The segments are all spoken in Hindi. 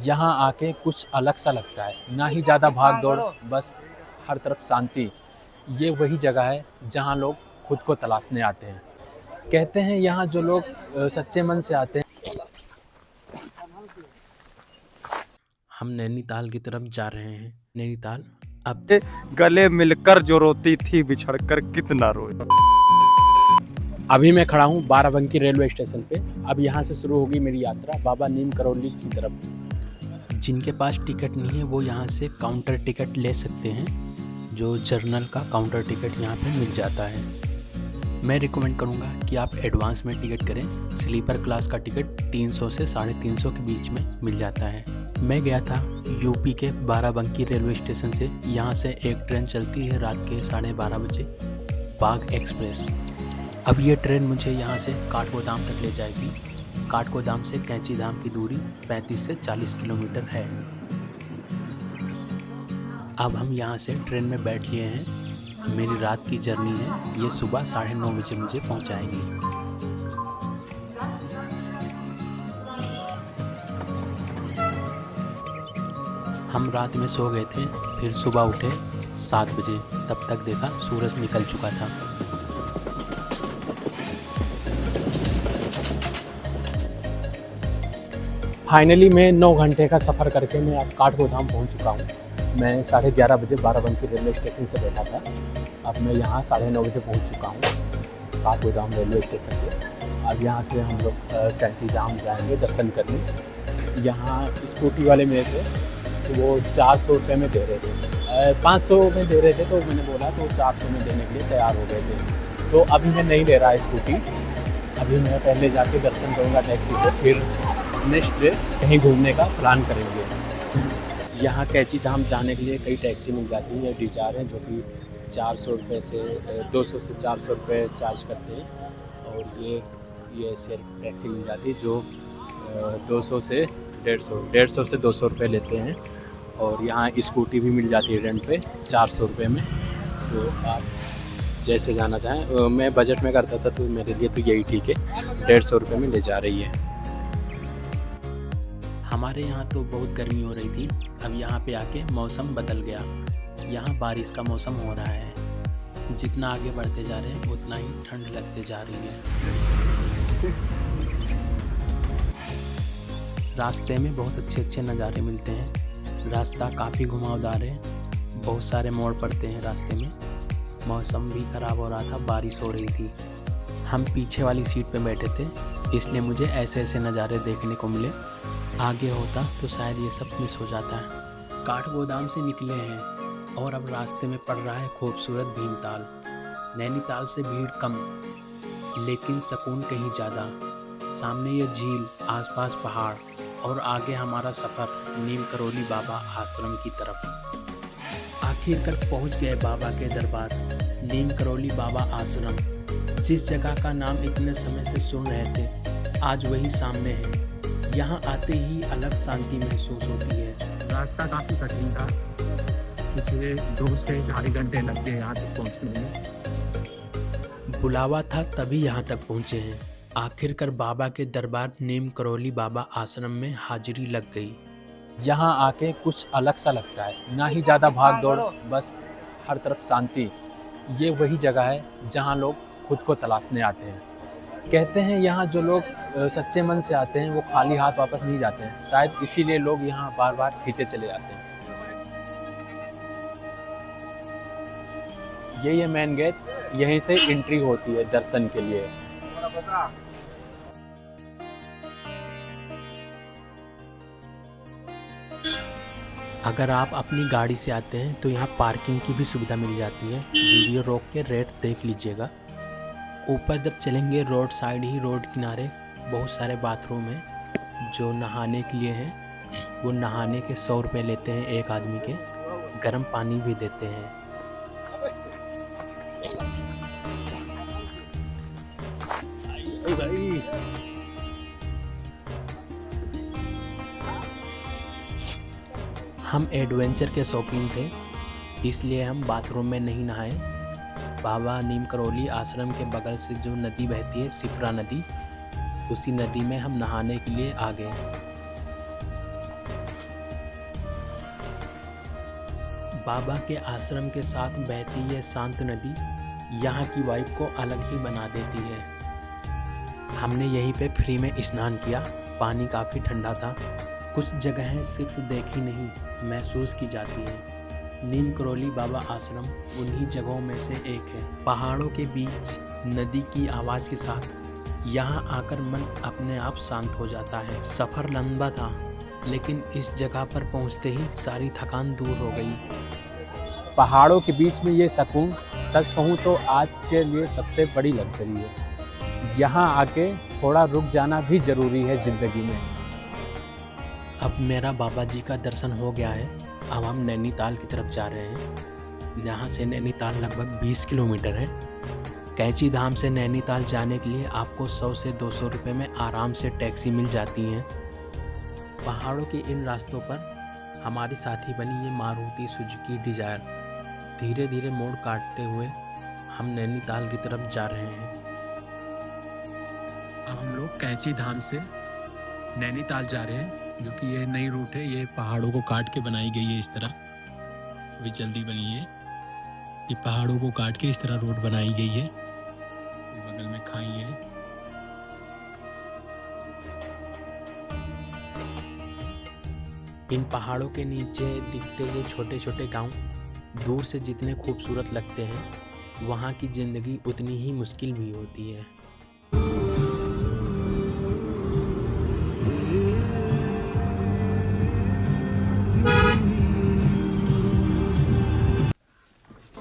यहाँ आके कुछ अलग सा लगता है, ना ही ज़्यादा भाग दौड़, बस हर तरफ शांति। ये वही जगह है जहाँ लोग खुद को तलाशने आते हैं। कहते हैं यहाँ जो लोग सच्चे मन से आते हैं। हम नैनीताल की तरफ जा रहे हैं। नैनीताल अब गले मिलकर जो रोती थी बिछड़कर कितना रोए। अभी मैं खड़ा हूँ बाराबंकी रेलवे स्टेशन पे। अब यहाँ से शुरू होगी मेरी यात्रा बाबा नीम करौली की तरफ। जिनके पास टिकट नहीं है वो यहाँ से काउंटर टिकट ले सकते हैं। जो जर्नल का काउंटर टिकट यहाँ पे मिल जाता है। मैं रिकमेंड करूँगा कि आप एडवांस में टिकट करें। स्लीपर क्लास का टिकट 300 से 350 के बीच में मिल जाता है। मैं गया था यूपी के बाराबंकी रेलवे स्टेशन से। यहाँ से एक ट्रेन चलती है रात के 12:30 बजे, बाघ एक्सप्रेस। अब ये ट्रेन मुझे यहाँ से काठगोदाम तक ले जाएगी। काठगोदाम से कैंची धाम की दूरी 35 से 40 किलोमीटर है। अब हम यहाँ से ट्रेन में बैठ लिए हैं। मेरी रात की जर्नी है, ये सुबह 9:30 बजे मुझे पहुँचाएगी। हम रात में सो गए थे, फिर सुबह उठे 7 बजे। तब तक देखा सूरज निकल चुका था। फाइनली मैं 9 घंटे का सफ़र करके मैं अब काठगोदाम पहुंच चुका हूं। मैं 11:30 बजे बाराबंकी रेलवे स्टेशन से बैठा था। अब मैं यहाँ 9:30 बजे पहुंच चुका हूँ काठगोदाम रेलवे स्टेशन पे। अब यहाँ से हम लोग कैंची धाम जाएंगे दर्शन करने। यहाँ स्कूटी वाले मेरे थे तो वो 400 रुपये में दे रहे थे। 500 में दे रहे थे तो मैंने बोला तो 400 में देने के लिए तैयार हो गए थे। तो अभी मैं नहीं ले रहा स्कूटी। अभी मैं पहले जाके दर्शन करूँगा टैक्सी से, फिर नेक्स्ट डे कहीं घूमने का प्लान करेंगे। यहाँ कैंची धाम जाने के लिए कई टैक्सी मिल जाती है। डिजायर है जो कि 400 रुपये से 200 से 400 रुपये चार्ज करते हैं। और ये सेल्फ टैक्सी मिल जाती है जो 200 से 150 से 200 रुपये लेते हैं। और यहाँ स्कूटी भी मिल जाती है रेंट पे 400 रुपये में। तो आप जैसे जाना चाहें। मैं बजट में करता था तो मेरे लिए तो यही ठीक है, 150 रुपये में ले जा रही है। हमारे यहाँ तो बहुत गर्मी हो रही थी। अब यहाँ पे आके मौसम बदल गया। यहाँ बारिश का मौसम हो रहा है। जितना आगे बढ़ते जा रहे हैं उतना ही ठंड लगते जा रही है। रास्ते में बहुत अच्छे नज़ारे मिलते हैं। रास्ता काफ़ी घुमावदार है, बहुत सारे मोड़ पड़ते हैं रास्ते में। मौसम भी ख़राब हो रहा था, बारिश हो रही थी। हम पीछे वाली सीट पे बैठे थे, इसलिए मुझे ऐसे नज़ारे देखने को मिले। आगे होता तो शायद ये सब मिस हो जाता है। काठगोदाम से निकले हैं और अब रास्ते में पड़ रहा है खूबसूरत भीमताल। नैनीताल से भीड़ कम लेकिन सुकून कहीं ज़्यादा। सामने ये झील, आसपास पहाड़ और आगे हमारा सफ़र नीम करौली बाबा आश्रम की तरफ। आखिरकार पहुंच गए बाबा के दरबार, नीम करौली बाबा आश्रम। जिस जगह का नाम इतने समय से सुन रहे थे आज वही सामने है। यहाँ आते ही अलग शांति महसूस होती है। रास्ता काफ़ी कठिन था, मुझे 2 से 2.5 घंटे लग गए यहाँ तक पहुँचने में। बुलावा था तभी यहाँ तक पहुँचे हैं। आखिरकार बाबा के दरबार नीम करौली बाबा आश्रम में हाजिरी लग गई। यहाँ आके कुछ अलग सा लगता है, ना ही ज़्यादा भाग दौड़, बस हर तरफ शांति। ये वही जगह है जहाँ लोग खुद को तलाशने आते हैं। कहते हैं यहाँ जो लोग सच्चे मन से आते हैं वो खाली हाथ वापस नहीं जाते हैं। शायद इसीलिए लोग यहाँ बार बार खींचे चले जाते हैं। ये मेन गेट, यहीं से एंट्री होती है दर्शन के लिए। अगर आप अपनी गाड़ी से आते हैं तो यहाँ पार्किंग की भी सुविधा मिल जाती है। वीडियो रोक के रेट देख लीजिएगा। ऊपर जब चलेंगे रोड साइड ही, रोड किनारे बहुत सारे बाथरूम हैं जो नहाने के लिए हैं। वो नहाने के 100 रुपये लेते हैं एक आदमी के। गर्म पानी भी देते हैं। हम एडवेंचर के शौकीन थे इसलिए हम बाथरूम में नहीं नहाए। बाबा नीम करौली आश्रम के बगल से जो नदी बहती है, सिफरा नदी, उसी नदी में हम नहाने के लिए आ गए। बाबा के आश्रम के साथ बहती ये शांत नदी यहाँ की वाइब को अलग ही बना देती है। हमने यहीं पे फ्री में स्नान किया। पानी काफ़ी ठंडा था। कुछ जगहें सिर्फ देखी नहीं महसूस की जाती है। नीम करोली बाबा आश्रम उन्हीं जगहों में से एक है। पहाड़ों के बीच नदी की आवाज़ के साथ यहाँ आकर मन अपने आप शांत हो जाता है। सफ़र लंबा था लेकिन इस जगह पर पहुँचते ही सारी थकान दूर हो गई। पहाड़ों के बीच में ये सुकून सच कहूँ तो आज के लिए सबसे बड़ी लग्जरी है। यहाँ आके थोड़ा रुक जाना भी ज़रूरी है ज़िंदगी में। अब मेरा बाबा जी का दर्शन हो गया है। अब हम नैनीताल की तरफ जा रहे हैं। यहाँ से नैनीताल लगभग 20 किलोमीटर है। कैंची धाम से नैनीताल जाने के लिए आपको 100 से 200 रुपये में आराम से टैक्सी मिल जाती है। पहाड़ों के इन रास्तों पर हमारी साथी बनी ये मारुति सुजुकी डिजायर। धीरे धीरे मोड़ काटते हुए हम नैनीताल की तरफ जा रहे हैं। अब हम लोग कैंची धाम से नैनीताल जा रहे हैं, जो कि ये नई रूट है। ये पहाड़ों को काट के बनाई गई है। इस तरह अभी जल्दी बनी है। ये पहाड़ों को काट के इस तरह रोड बनाई गई है। बगल में खाई है। इन पहाड़ों के नीचे दिखते ये छोटे छोटे गांव दूर से जितने खूबसूरत लगते हैं, वहाँ की ज़िंदगी उतनी ही मुश्किल भी होती है।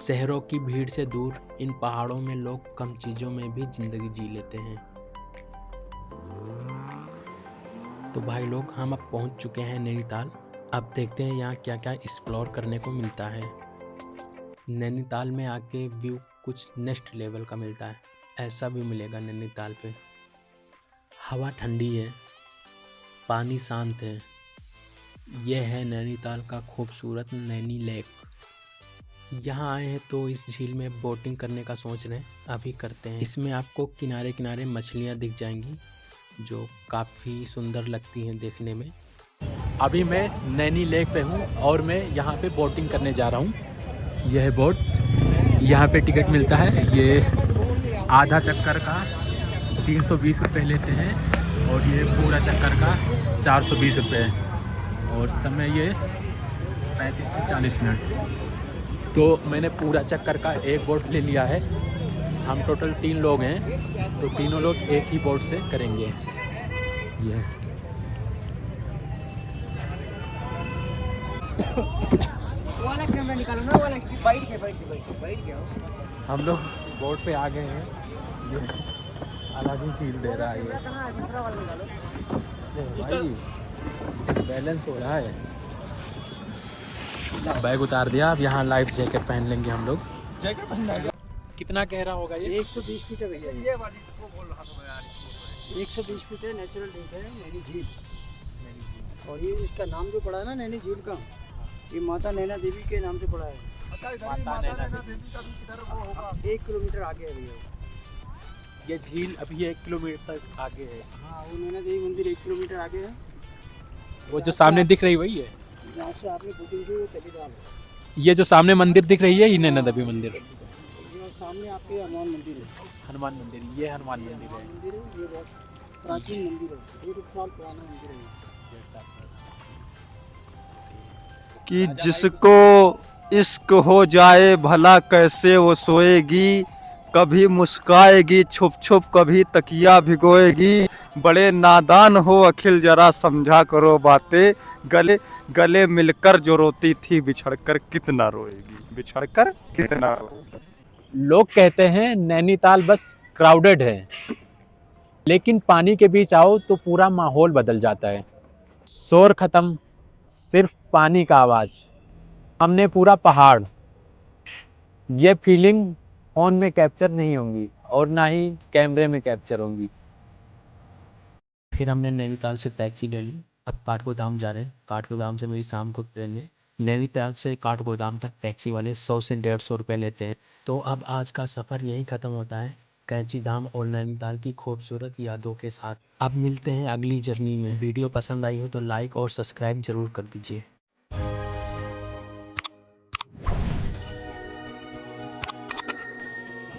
शहरों की भीड़ से दूर इन पहाड़ों में लोग कम चीज़ों में भी ज़िंदगी जी लेते हैं। तो भाई लोग, हम अब पहुंच चुके हैं नैनीताल। अब देखते हैं यहाँ क्या क्या एक्सप्लोर करने को मिलता है। नैनीताल में आके व्यू कुछ नेक्स्ट लेवल का मिलता है। ऐसा भी मिलेगा नैनीताल पे। हवा ठंडी है, पानी शांत है। यह है नैनीताल का खूबसूरत नैनी लेक। यहाँ आए हैं तो इस झील में बोटिंग करने का सोच रहे हैं, अभी करते हैं। इसमें आपको किनारे किनारे मछलियाँ दिख जाएंगी जो काफ़ी सुंदर लगती हैं देखने में। अभी मैं नैनी लेक पे हूँ और मैं यहाँ पे बोटिंग करने जा रहा हूँ। यह है बोट। यहाँ पे टिकट मिलता है। ये आधा चक्कर का 320 रुपये लेते हैं और ये पूरा चक्कर का 420 रुपये है और समय ये 35 से 40 मिनट। तो मैंने पूरा चक्कर का एक बोट ले लिया है। हम टोटल 3 लोग हैं, तो तीनों लोग एक ही बोट से करेंगे। ये वाला कैमरा निकालो ना, वाला बैठ के हम लोग बोट पे आ गए हैं। ये अलग ही फील दे रहा है ये। कहाँ है? दूसरा वाला निकालो। ये भाई इस बैलेंस हो रहा है। बैग उतार दिया। अब यहाँ लाइफ जैकेट पहन लेंगे हम लोग। जैकेट पहनना है। कितना गहरा होगा ये? 120 फीट है भैया। ये वाली इसको बोल रहा था मैं यार। 120 फीट है। नेचुरल ड्रिंक है नैनी झील। और ये इसका नाम जो पड़ा है ना नैनी झील का, ये माता नैना देवी के नाम से पड़ा है। अच्छा, इधर ही माता नैना देवी का भी किधर वो होगा। 1 किलोमीटर आगे है भैया। ये झील अभी 1 किलोमीटर तक आगे है। हाँ, वो नैना देवी मंदिर 1 किलोमीटर आगे है। वो जो सामने दिख रही वही है। जहाँ से आपने बुकिंग की वो तलीदार है। ये जो सामने मंदिर दिख रही है ये नैना देवी मंदिर। ये सामने आपके हनुमान मंदिर है। हनुमान मंदिर, ये हनुमान मंदिर है। मंदिर है, ये बहुत प्राचीन मंदिर है। 1 साल पुराना मंदिर है। 1.5 साल कि जिसको इश्क हो जाए भला कैसे वो सोएगी, कभी मुस्काएगी छुप छुप कभी तकिया भिगोएगी। बड़े नादान हो अखिल जरा समझा करो बातें, गले गले मिलकर जो रोती थी बिछड़कर कितना रोएगी, बिछड़कर कितना रोएगी। लोग कहते हैं नैनीताल बस क्राउडेड है, लेकिन पानी के बीच आओ तो पूरा माहौल बदल जाता है। शोर खत्म, सिर्फ पानी का आवाज़। हमने पूरा पहाड़। ये फीलिंग फ़ोन में कैप्चर नहीं होंगी और ना ही कैमरे में कैप्चर होंगी। फिर हमने नैनीताल से टैक्सी ले ली। अब काठगोदाम जा रहे हैं। काठगोदाम से मेरी शाम को ट्रेन है। नैनीताल से काठगोदाम तक टैक्सी वाले 100 से 150 रुपये लेते हैं। तो अब आज का सफ़र यहीं ख़त्म होता है, कैंची धाम और नैनीताल की खूबसूरत यादों के साथ। अब मिलते हैं अगली जर्नी में। वीडियो पसंद आई हो तो लाइक और सब्सक्राइब ज़रूर कर दीजिए।